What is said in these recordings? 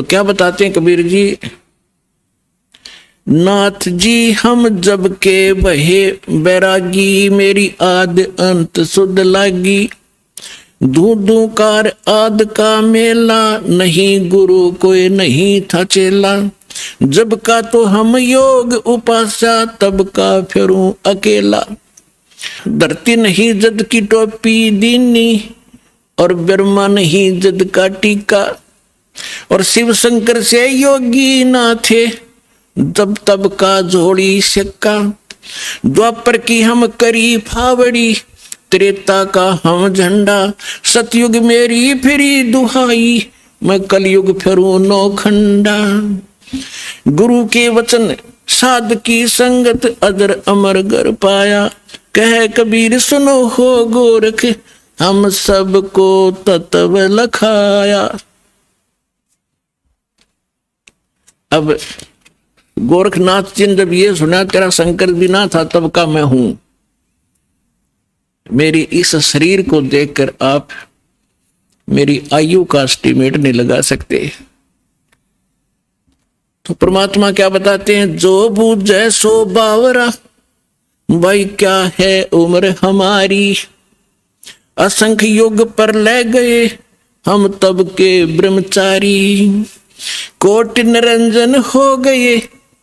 तो क्या बताते हैं कबीर जी, नाथ जी हम जब के बहे बैरागी, मेरी आद अंत सुध लागी। धू धू कार आद का मेला, नहीं गुरु कोई नहीं था चेला। जब का तो हम योग उपासा, तब का फिरूं अकेला। धरती नहीं जद की टोपी दीनी, और ब्रह्मा नहीं जद का टीका। और शिव शंकर से योगी ना थे, जब तब का जोड़ी सिक्का। द्वापर की हम करी फावड़ी, त्रेता का हम झंडा। सतयुग मेरी फिरी दुहाई, मैं कलयुग फिरूं नौखंडा। गुरु के वचन साध की संगत, अदर अमर गर पाया। कह कबीर सुनो हो गोरख, हम सबको तत्व लखाया। अब गोरखनाथ जी ने जब ये सुना, तेरा शंकर भी ना था तब का मैं हूं, मेरी इस शरीर को देखकर आप मेरी आयु का एस्टिमेट नहीं लगा सकते। तो परमात्मा क्या बताते हैं, जो बूझे सो बावरा, भाई क्या है उम्र हमारी। असंख्य युग पर ले गए हम तब के ब्रह्मचारी। कोटि निरंजन हो गए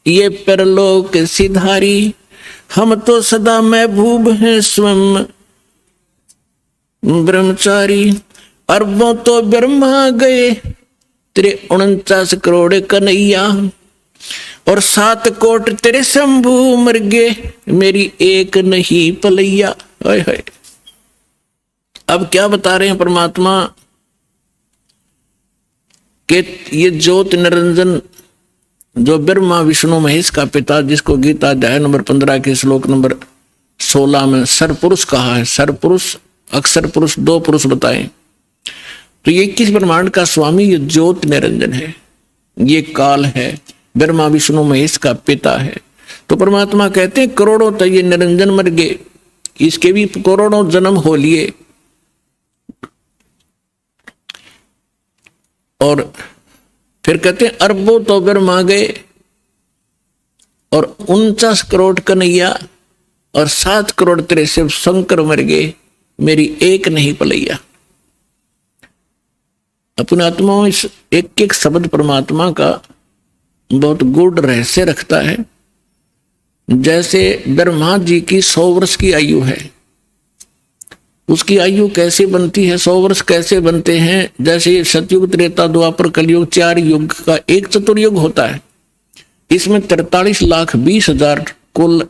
ये परलोक सिधारी। हम तो सदा महबूब हैं स्वयं ब्रह्मचारी। अरबों तो ब्रह्मा गए तेरे 49 करोड़ कन्हैया। और 7 कोट तेरे शंभू मर गए, मेरी एक नहीं पलैया। हाय हाय। अब क्या बता रहे हैं परमात्मा कि ये ज्योत निरंजन जो ब्रह्मा विष्णु महेश का पिता, जिसको गीता अध्याय नंबर 15 के श्लोक नंबर 16 में सरपुरुष कहा है। सरपुरुष अक्षर पुरुष 2 पुरुष बताए। तो ये 21 ब्रह्मांड का स्वामी ये ज्योत निरंजन है, ये काल है, ब्रह्मा विष्णु महेश का पिता है। तो परमात्मा कहते हैं करोड़ों तो ये निरंजन मर गए, इसके भी करोड़ों जन्म हो लिए। और फिर कहते हैं अरबों तो ब्रह्मा गए, और 49 करोड़ कन्हैया, और 7 करोड़ तेरे शिव शंकर मर गए, मेरी एक नहीं पलैया। अपने आत्मा इस एक एक शब्द परमात्मा का बहुत गूढ़ रहस्य रखता है। जैसे ब्रह्मा जी की 100 वर्ष की आयु है, उसकी आयु कैसे बनती है, 100 वर्ष कैसे बनते हैं। जैसे सतयुग त्रेता द्वापर कलयुग 4 युग का एक चतुर्युग होता है, इसमें 43,20,000 कुल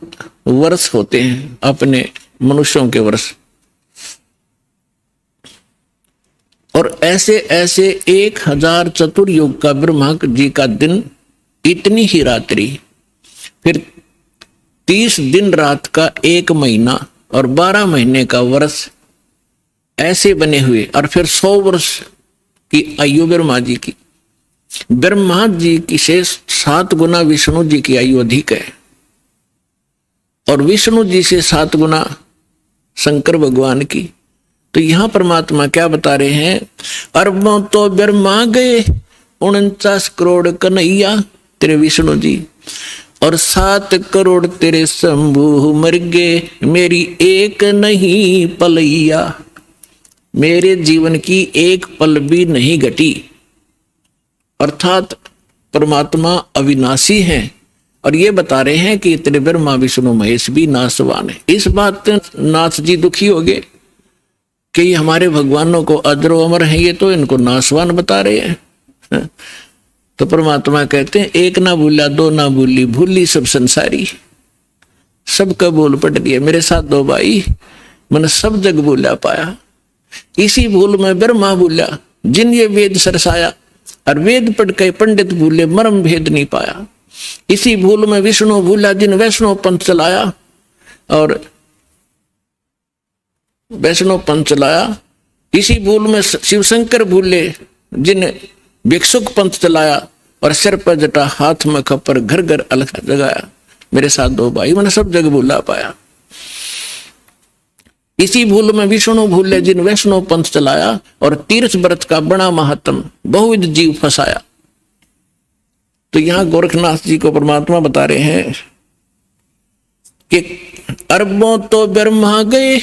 वर्ष होते हैं अपने मनुष्यों के वर्ष। और ऐसे ऐसे 1000 चतुर्युग का ब्रह्मा जी का दिन, इतनी ही रात्रि, फिर 30 दिन रात का 1 महीना, और 12 महीने का वर्ष, ऐसे बने हुए। और फिर 100 वर्ष की आयु ब्रह्मा जी की। ब्रह्मा जी की से 7 गुना विष्णु जी की आयु अधिक है, और विष्णु जी से 7 गुना शंकर भगवान की। तो यहां परमात्मा क्या बता रहे हैं, अरबों तो ब्रह्मा गए 49 करोड़ कन्हैया तेरे विष्णु जी, और 7 करोड़ तेरे शंभू मर गए, मेरी एक नहीं पलैया। मेरे जीवन की एक पल भी नहीं घटी। अर्थात परमात्मा अविनाशी हैं, और ये बता रहे हैं कि तेरे ब्रह्मा विष्णु महेश भी नाशवान है। इस बात नाथ जी दुखी हो गए कि ये हमारे भगवानों को अजरो अमर है, ये तो इनको नाशवान बता रहे हैं। तो परमात्मा कहते हैं एक ना भूला दो ना भूली, भूली सब संसारी। सबका बोल पट दिया मेरे साथ 2 भाई, मैंने सब जग भूला पाया। इसी भूल में ब्रह्मा भूला जिन ये वेद सरसाया, और वेद पढ़ के पंडित भूले मर्म भेद नहीं पाया। इसी भूल में विष्णु भूला जिन वैष्णव पंथ चलाया, और वैष्णव पंथ चलाया। इसी भूल में शिव शंकर भूले जिन भिक्षुक पंथ चलाया, और सिर पर जटा हाथ में खपर घर घर अलग जगाया। मेरे साथ 2 भाई, मैंने सब जग भूला पाया। इसी भूल में विष्णु भूले जिन वैष्णव पंथ चलाया, और तीर्थ व्रत का बड़ा महात्म बहुविध जीव फंसाया। तो यहां गोरखनाथ जी को परमात्मा बता रहे हैं कि अरबों तो ब्रह्मा गए,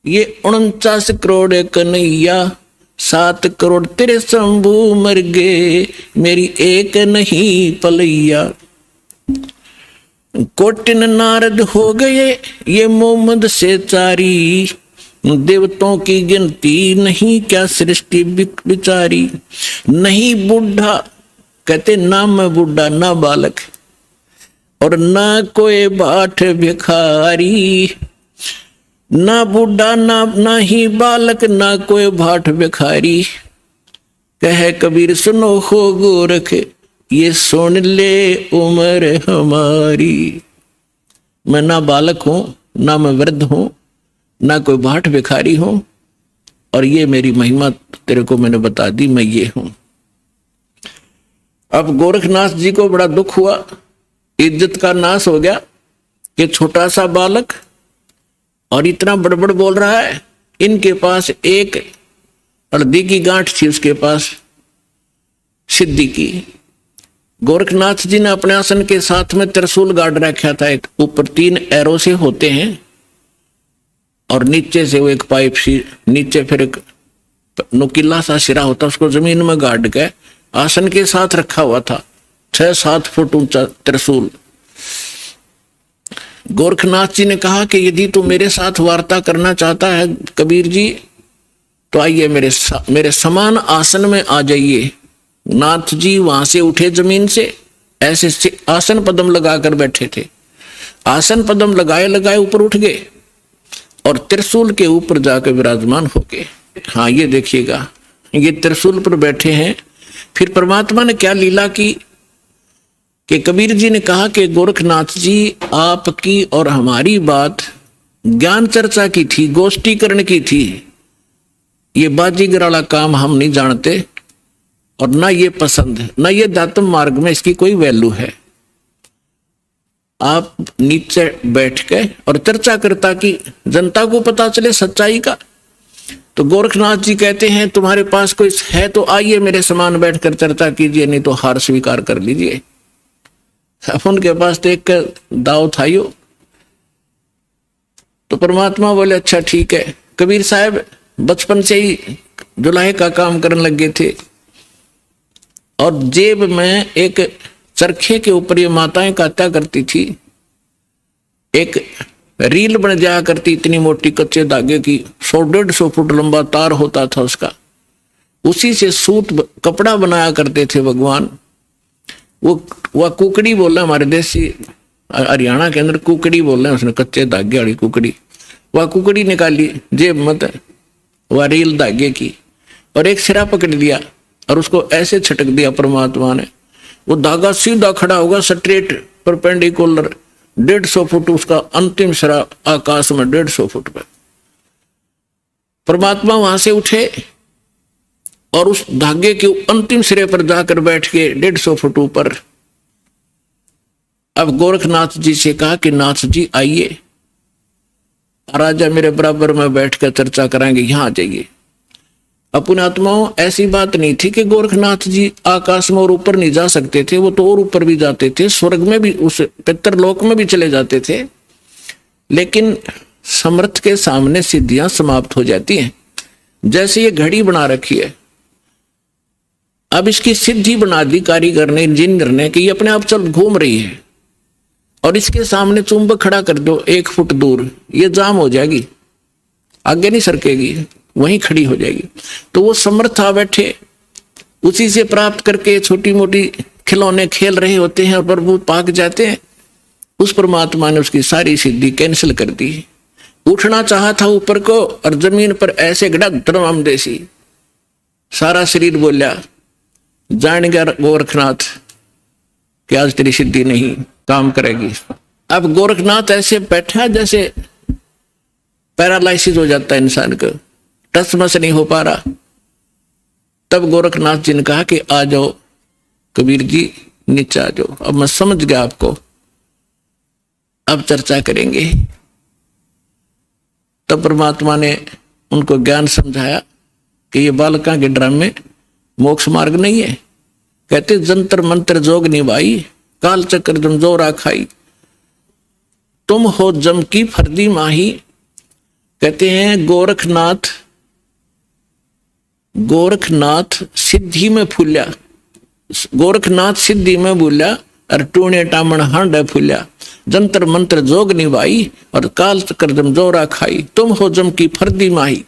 ये 49 करोड़ कन्हैया, 7 करोड़ तेरे शंभू मर गए, मेरी एक नहीं पलैया। कोटिन नारद हो गए, ये मोहम्मद से चारी, देवताओं की गिनती नहीं क्या सृष्टि बिचारी। नहीं बूढ़ा, कहते ना मैं बूढ़ा ना बालक, और ना कोई बाट भिखारी, ना बूढ़ा ना ही बालक, ना कोई भाट भिखारी। कहे कबीर सुनो हो गोरख, ये सुन ले उम्र हमारी। मैं ना बालक हूं, ना मैं वृद्ध हूं, ना कोई भाट भिखारी हूं, और ये मेरी महिमा तेरे को मैंने बता दी, मैं ये हूं। अब गोरखनाथ जी को बड़ा दुख हुआ, इज्जत का नाश हो गया कि छोटा सा बालक और इतना बड़बड़ बोल रहा है। इनके पास एक हल्दी की गांठ थी, उसके पास सिद्धि की। गोरखनाथ जी ने अपने आसन के साथ में त्रिशूल गाड़ रखा था, एक ऊपर 3 एरो से होते हैं और नीचे से वो एक पाइप सी, नीचे फिर एक नुकीला सा सिरा होता, उसको जमीन में गाड़ के आसन के साथ रखा हुआ था। 6-7 फुट ऊंचा त्रिशूल। गोरखनाथ जी ने कहा कि यदि तू मेरे साथ वार्ता करना चाहता है कबीर जी, तो आइए मेरे समान आसन में आ जाइए। नाथ जी वहां से उठे जमीन से, ऐसे आसन पद्म लगाकर बैठे थे। आसन पद्म लगाए लगाए ऊपर उठ गए और त्रिशूल के ऊपर जाकर विराजमान हो गए। हाँ, ये देखिएगा, ये त्रिशूल पर बैठे हैं। फिर परमात्मा ने क्या लीला की कि कबीर जी ने कहा कि गोरखनाथ जी, आपकी और हमारी बात ज्ञान चर्चा की थी, गोष्ठीकरण की थी। ये बाजीगर वाला काम हम नहीं जानते, और ना ये पसंद, ना ये दातम मार्ग में इसकी कोई वैल्यू है। आप नीचे बैठ के और चर्चा करता कि जनता को पता चले सच्चाई का। तो गोरखनाथ जी कहते हैं तुम्हारे पास कोई है तो आइए मेरे समान बैठकर चर्चा कीजिए, नहीं तो हार स्वीकार कर लीजिए। अब उनके पास तो एक दाव था यो। तो परमात्मा बोले अच्छा ठीक है। कबीर साहब बचपन से ही जुलाहे का काम करने लगे थे, और जेब में एक चरखे के ऊपर ये माताएं काटा करती थी, एक रील बन जाया करती इतनी मोटी कच्चे धागे की, 100-150 फुट लंबा तार होता था उसका, उसी से सूत कपड़ा बनाया करते थे भगवान। वह कुकड़ी बोल रहे, हमारे देसी हरियाणा के अंदर कुकड़ी बोल रहे हैं, उसने कच्चे धागे वाली कुकड़ी। वह कुकड़ी निकाली जेब मत, वह रील धागे की, और एक सिरा पकड़ लिया और उसको ऐसे छटक दिया परमात्मा ने। वो धागा सीधा खड़ा होगा, स्ट्रेट परपेंडिकुलर, 150 फुट उसका अंतिम सिरा आकाश में, 150 फुट पर। परमात्मा वहां से उठे और उस धागे के अंतिम सिरे पर जाकर बैठ के 150 फुट ऊपर। अब गोरखनाथ जी से कहा कि नाथ जी आइए, राजा मेरे बराबर में बैठकर चर्चा कराएंगे, यहां आ जाइए। अपने आत्माओं, ऐसी बात नहीं थी कि गोरखनाथ जी आकाश में और ऊपर नहीं जा सकते थे, वो तो और ऊपर भी जाते थे, स्वर्ग में भी, उस पितरलोक में भी चले जाते थे। लेकिन समर्थ के सामने सिद्धियां समाप्त हो जाती हैं। जैसे ये घड़ी बना रखी है, अब इसकी सिद्धि बना दी कारीगर ने, इंजीनियर ने, कि ये अपने आप चल घूम रही है, और इसके सामने चुंबक खड़ा कर दो 1 फुट दूर, ये जाम हो जाएगी, आगे नहीं सरकेगी, वहीं खड़ी हो जाएगी। तो वो समर्थ आ बैठे, उसी से प्राप्त करके छोटी मोटी खिलौने खेल रहे होते हैं और प्रभु पाक जाते हैं। उस परमात्मा ने उसकी सारी सिद्धि कैंसिल कर दी। उठना चाहा था ऊपर को, और जमीन पर ऐसे गड़ा धर्म देसी, सारा शरीर बोलिया, जान गया गोरखनाथ कि आज तेरी सिद्धि नहीं काम करेगी। अब गोरखनाथ ऐसे बैठा जैसे पैरालाइसिस हो जाता है इंसान को, टस मस नहीं हो पा रहा। तब गोरखनाथ जी ने कहा कि आ जाओ कबीर जी, नीचे आ जाओ, अब मैं समझ गया आपको, अब चर्चा करेंगे। तब परमात्मा ने उनको ज्ञान समझाया कि ये बालका के ड्रामे मोक्ष मार्ग नहीं है, कहते जंतर मंत्र जोग निभाई, काल चक्र जम जोरा खाई, तुम हो जम की फर्दी माही। कहते हैं गोरखनाथ सिद्धि में फूल्या, गोरखनाथ सिद्धि में भूल्या, और टूणे टामण हांड फूल्या, जंतर मंत्र जोग निभाई और काल चक्र जम जोरा खाई, तुम हो जम की फर्दी माही।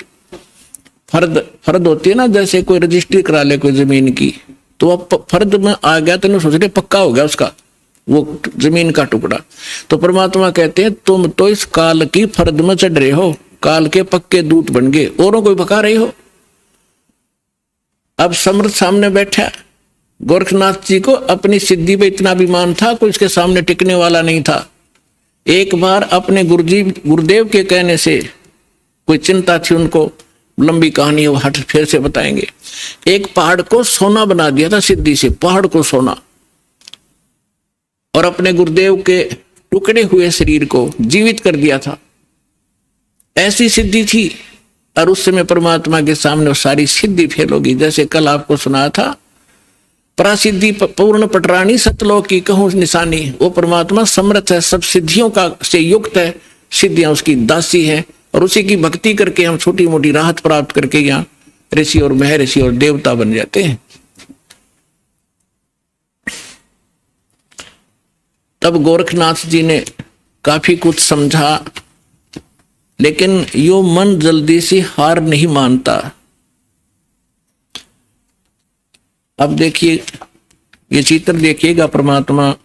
फर्द होती है ना, जैसे कोई रजिस्ट्री करा ले कोई जमीन की, तो अब फर्द में आ गया तो सोच रहे पक्का हो गया उसका वो जमीन का टुकड़ा। तो परमात्मा कहते हैं तुम तो इस काल की फर्द में चढ़ रहे हो, काल के पक्के दूत बन गए, औरों को भगा रहे हो। अब समर्थ सामने बैठा, गोरखनाथ जी को अपनी सिद्धि पे इतना अभिमान था, कोई उसके सामने टिकने वाला नहीं था। एक बार अपने गुरुदेव के कहने से कोई चिंता थी उनको, लंबी कहानी है वो हट फिर से बताएंगे। एक पहाड़ को सोना बना दिया था सिद्धि से, पहाड़ को सोना, और अपने गुरुदेव के टुकड़े हुए शरीर को जीवित कर दिया था। ऐसी सिद्धि थी, और उस समय परमात्मा के सामने वो सारी सिद्धि फेल होगी। जैसे कल आपको सुनाया था, परासिद्धि पूर्ण पटरानी सतलोक की कहूं निशानी। वो परमात्मा समर्थ है, सब सिद्धियों का से युक्त है, सिद्धियां उसकी दासी है, और उसी की भक्ति करके हम छोटी मोटी राहत प्राप्त करके यहाँ ऋषि और महर्षि और देवता बन जाते हैं। तब गोरखनाथ जी ने काफी कुछ समझा, लेकिन यो मन जल्दी से हार नहीं मानता। अब देखिए ये चित्र देखिएगा, परमात्मा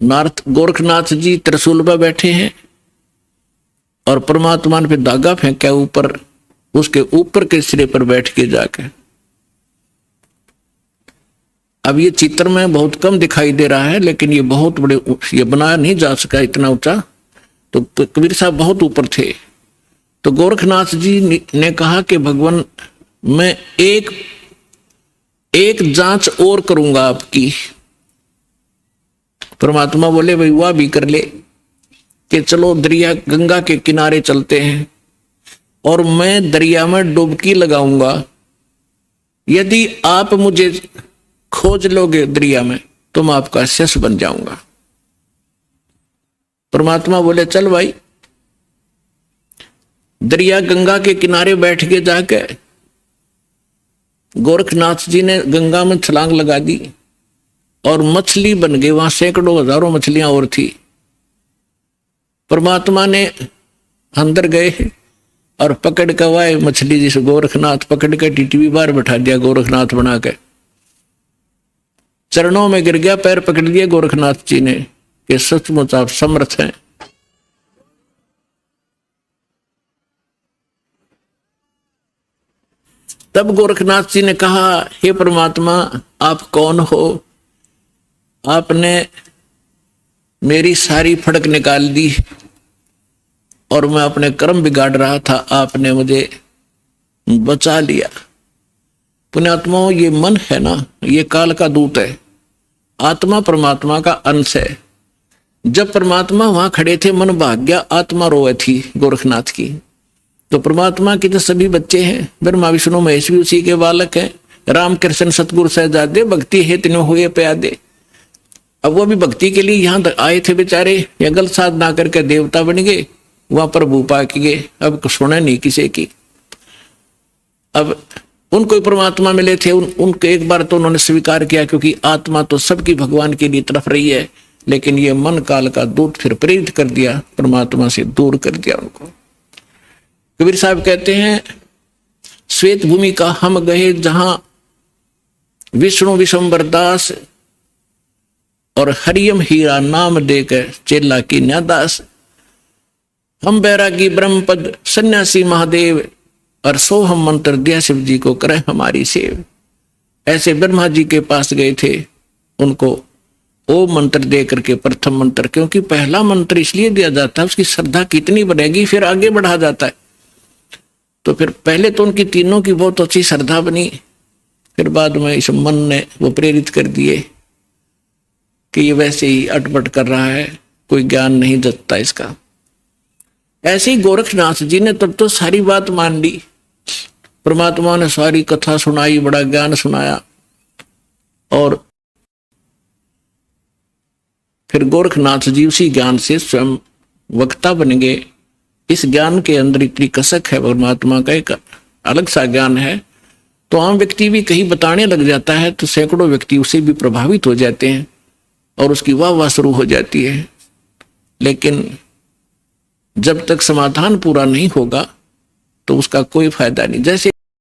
गोरखनाथ जी त्रिशूल पर बैठे हैं और परमात्मा ने फिर धागा फेंका ऊपर, उसके ऊपर के सिरे पर बैठ के जाके। अब ये चित्र में बहुत कम दिखाई दे रहा है, लेकिन ये बहुत बड़े, ये बनाया नहीं जा सका इतना ऊंचा, तो कबीर साहब बहुत ऊपर थे। तो गोरखनाथ जी ने कहा कि भगवान मैं एक जांच और करूंगा आपकी। परमात्मा बोले भाई वह भी कर ले, कि चलो दरिया गंगा के किनारे चलते हैं और मैं दरिया में डुबकी लगाऊंगा, यदि आप मुझे खोज लोगे दरिया में तो मैं आपका शिष्य बन जाऊंगा। परमात्मा बोले चल भाई। दरिया गंगा के किनारे बैठ के जाके गोरखनाथ जी ने गंगा में छलांग लगा दी और मछली बन गई, वहां सैकड़ों हजारों मछलियां और थी। परमात्मा ने अंदर गए और पकड़ के वाए मछली, जिस गोरखनाथ पकड़ के टीटी बार बैठा दिया, गोरखनाथ बना के चरणों में गिर गया, पैर पकड़ लिए गोरखनाथ जी ने कि सचमुच आप समर्थ हैं। तब गोरखनाथ जी ने कहा हे परमात्मा आप कौन हो? आपने मेरी सारी फड़क निकाल दी और मैं अपने कर्म बिगाड़ रहा था, आपने मुझे बचा लिया। पुण्यात्माओं ये मन है ना, ये काल का दूत है, आत्मा परमात्मा का अंश है। जब परमात्मा वहां खड़े थे मन भाग गया, आत्मा रोए थी गोरखनाथ की। तो परमात्मा के जो सभी बच्चे हैं, ब्रह्मा विष्णु महेश भी उसी के बालक हैं, राम कृष्ण सतगुरु सहजादे भक्ति हेतु न हुए प्यादे। अब वो भी भक्ति के लिए यहाँ आए थे बेचारे, या गलत साधना करके देवता बन गए, वहां प्रभु पा के गए, अब सुने नहीं किसी की। अब उनको परमात्मा मिले थे, उनको एक बार तो उन्होंने स्वीकार किया, क्योंकि आत्मा तो सबकी भगवान के लिए तरफ रही है, लेकिन ये मन काल का दूत फिर प्रेरित कर दिया, परमात्मा से दूर कर दिया उनको। कबीर साहब कहते हैं श्वेत भूमि का हम गए जहां विष्णु विशंबर दास और हरियम हीरा नाम देकर चेला की न्यादास। हम बैरागी ब्रह्म पद सन्यासी महादेव और सोहम मंत्र दिया शिव जी को करे हमारी सेव। ऐसे ब्रह्मा जी के पास गए थे, उनको ओम मंत्र दे करके प्रथम मंत्र, क्योंकि पहला मंत्र इसलिए दिया जाता है उसकी श्रद्धा कितनी बढ़ेगी फिर आगे बढ़ा जाता है। तो फिर पहले तो उनकी तीनों की बहुत अच्छी श्रद्धा बनी, फिर बाद में इस मन ने वो प्रेरित कर दिए कि ये वैसे ही अटपट कर रहा है, कोई ज्ञान नहीं जतता इसका। ऐसे ही गोरखनाथ जी ने तब तो सारी बात मान ली, परमात्मा ने सारी कथा सुनाई, बड़ा ज्ञान सुनाया, और फिर गोरखनाथ जी उसी ज्ञान से स्वयं वक्ता बन गए। इस ज्ञान के अंदर इतनी कसक है, परमात्मा का एक अलग सा ज्ञान है। तो आम व्यक्ति भी कहीं बताने लग जाता है तो सैकड़ों व्यक्ति उसे भी प्रभावित हो जाते हैं और उसकी वाह वाह शुरू हो जाती है। लेकिन जब तक समाधान पूरा नहीं होगा तो उसका कोई फायदा नहीं। जैसे